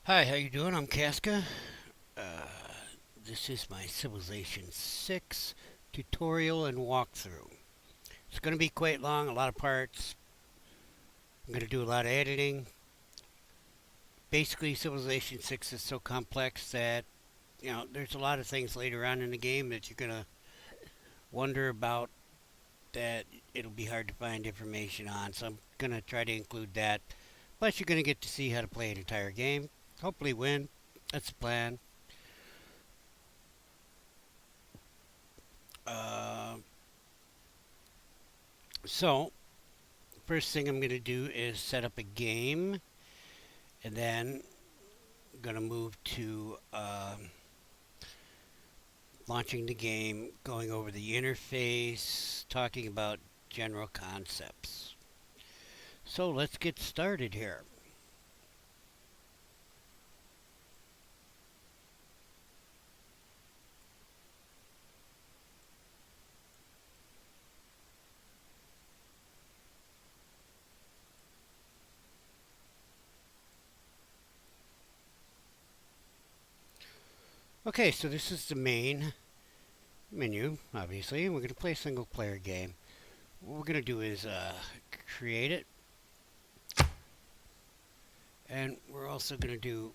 Hi, how you doing? I'm Casca. Uh, this is my Civilization 6 tutorial and walkthrough. It's going to be quite long, a lot of parts. I'm going to do a lot of editing. Basically, Civilization 6 is so complex that, there's a lot of things later on in the game that you're going to wonder about that it'll be hard to find information on. So I'm going to try to include that. Plus, you're going to get to see how to play an entire game. Hopefully win. That's the plan. Uh, so, First thing I'm going to do is set up a game, and then I'm going to move to launching the game, going over the interface, talking about general concepts. So let's get started here. Okay, so this is the main menu, obviously, and we're going to play a single player game. What we're going to do is create it, and we're also going to do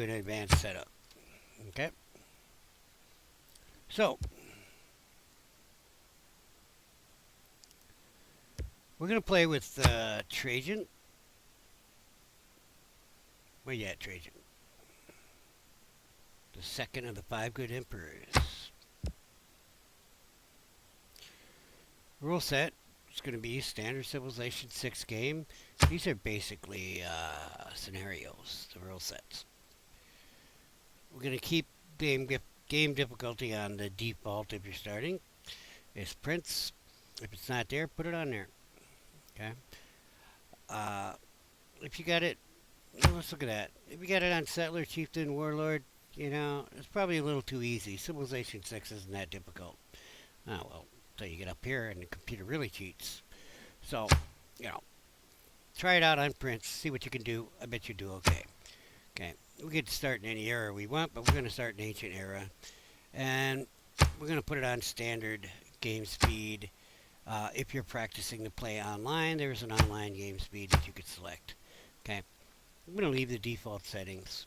an advanced setup. Okay, so we're going to play with Trajan. Where you at, Trajan? The second of the five good emperors. Rule set is going to be standard Civilization 6 game. These are basically scenarios, the rule sets. We're going to keep game difficulty on the default if you're starting. It's Prince. If it's not there, put it on there. Okay. Uh, if you got it, let's look at that. If you got it on Settler, Chieftain, Warlord, it's probably a little too easy. Civilization 6 isn't that difficult. Oh, well, so you get up here and the computer really cheats. So, you know, try it out on Prince, see what you can do. I bet you do okay. Okay, we get to start in any era we want, but we're going to start in ancient era. And we're going to put it on standard game speed. If you're practicing to play online, there's an online game speed that you could select. Okay, I'm going to leave the default settings.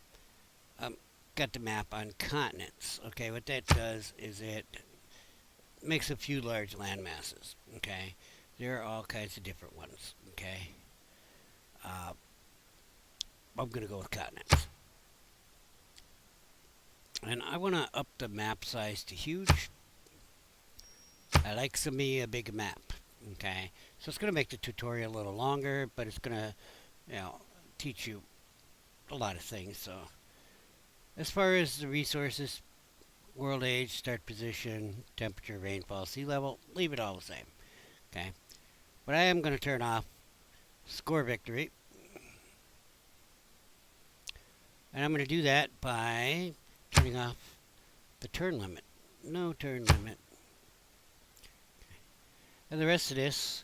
Got the map on continents. Okay, what that does is it makes a few large land masses. Okay, there are all kinds of different ones. Okay, I'm going to go with continents. And I want to up the map size to huge. I like me a big map. Okay, so it's going to make the tutorial a little longer, but it's going to, teach you a lot of things. So, as far as the resources, world age, start position, temperature, rainfall, sea level, leave it all the same. Okay, but I am going to turn off score victory, and I'm going to do that by turning off the turn limit. No turn limit. And the rest of this,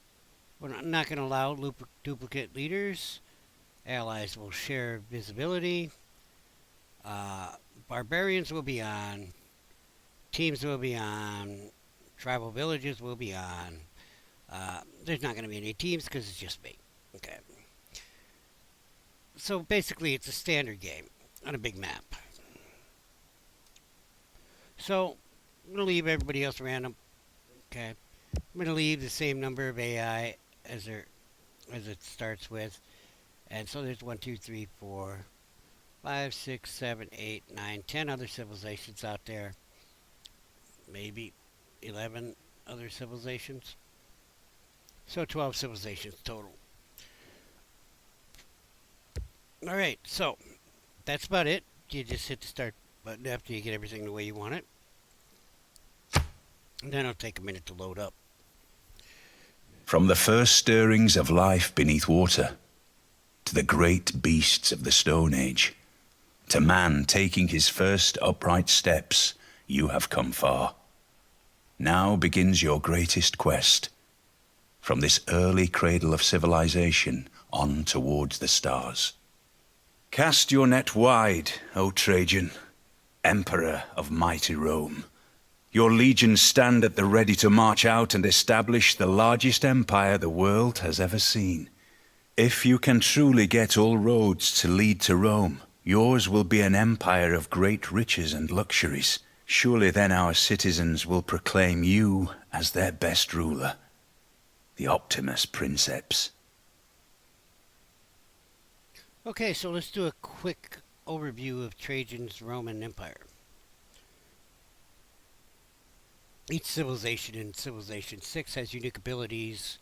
we're not going to allow duplicate leaders. Allies will share visibility. Barbarians will be on. Teams will be on. Tribal villages will be on. There's not going to be any teams because it's just me. Okay. So basically, it's a standard game on a big map. So I'm going to leave everybody else random. Okay. I'm going to leave the same number of AI as it starts with. And so there's 1, 2, 3, 4, 5, 6, 7, 8, 9, 10 other civilizations out there. Maybe 11 other civilizations. So 12 civilizations total. All right, so that's about it. You just hit the start button after you get everything the way you want it. And then it'll take a minute to load up. From the first stirrings of life beneath water to the great beasts of the Stone Age, To man taking his first upright steps, you have come far. Now begins your greatest quest. From this early cradle of civilization on towards the stars. Cast your net wide, O Trajan, Emperor of mighty Rome. Your legions stand at the ready to march out and establish the largest empire the world has ever seen. If you can truly get all roads to lead to Rome, yours will be an empire of great riches and luxuries. Surely then our citizens will proclaim you as their best ruler, the Optimus Princeps. Okay, so let's do a quick overview of Trajan's Roman Empire. Each civilization in Civilization 6 has unique abilities,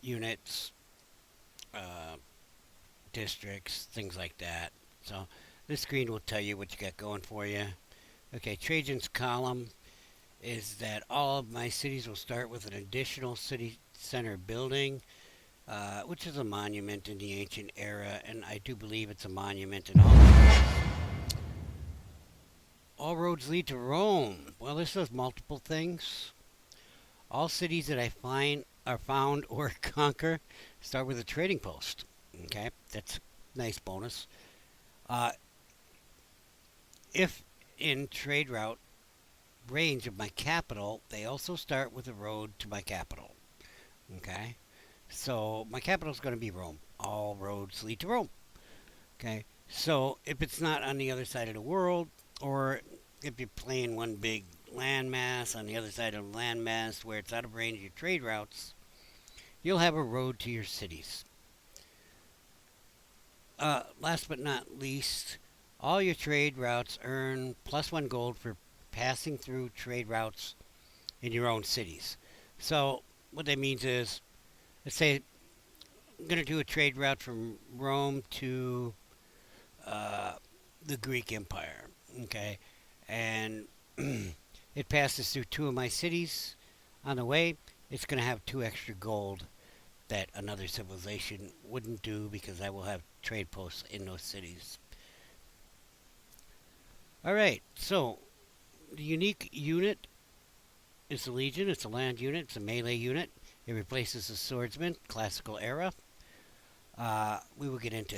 units, districts, things like that. So this screen will tell you what you got going for you. Okay, Trajan's column is that all of my cities will start with an additional city center building, which is a monument in the ancient era, and I do believe it's a monument in all roads lead to Rome. Well, this does multiple things. All cities that I find are found or conquer start with a trading post. Okay, that's a nice bonus. If in trade route range of my capital, they also start with a road to my capital. Okay, so my capital is going to be Rome. All roads lead to Rome. Okay, so if it's not on the other side of the world, or if you're playing one big landmass on the other side of the landmass where it's out of range of your trade routes, you'll have a road to your cities. Last but not least, all your trade routes earn +1 gold for passing through trade routes in your own cities. So what that means is, let's say I'm going to do a trade route from Rome to the Greek Empire, okay, and it passes through 2 of my cities. On the way, it's going to have 2 extra gold that another civilization wouldn't do because I will have trade posts in those cities. Alright, so the unique unit is the Legion. It's a land unit. It's a melee unit. It replaces the Swordsman, classical era. We will get into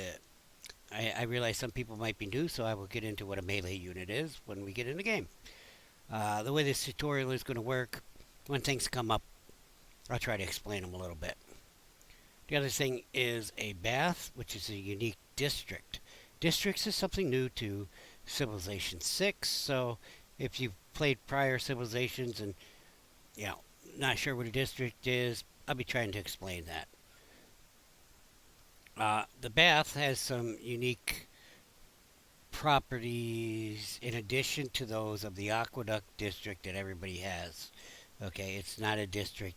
I realize some people might be new, so I will get into what a melee unit is when we get in the game. The way this tutorial is going to work, when things come up, I'll try to explain them a little bit. The other thing is a bath, which is a unique district. Districts is something new to Civilization 6, so if you've played prior civilizations and, not sure what a district is, I'll be trying to explain that. The bath has some unique properties in addition to those of the aqueduct district that everybody has. Okay, it's not a district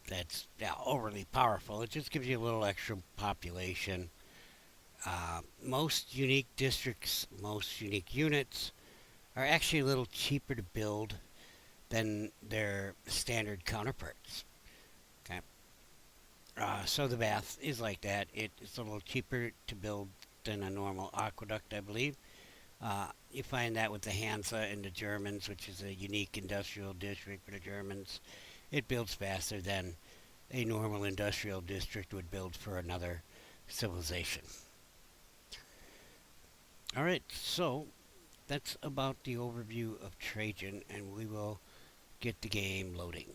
that's overly powerful. It just gives you a little extra population. Most unique districts, most unique units are actually a little cheaper to build than their standard counterparts. Okay. So the bath is like that. It's a little cheaper to build than a normal aqueduct, I believe. You find that with the Hansa and the Germans, which is a unique industrial district for the Germans. It builds faster than a normal industrial district would build for another civilization. Alright, so that's about the overview of Trajan, and we will get the game loading.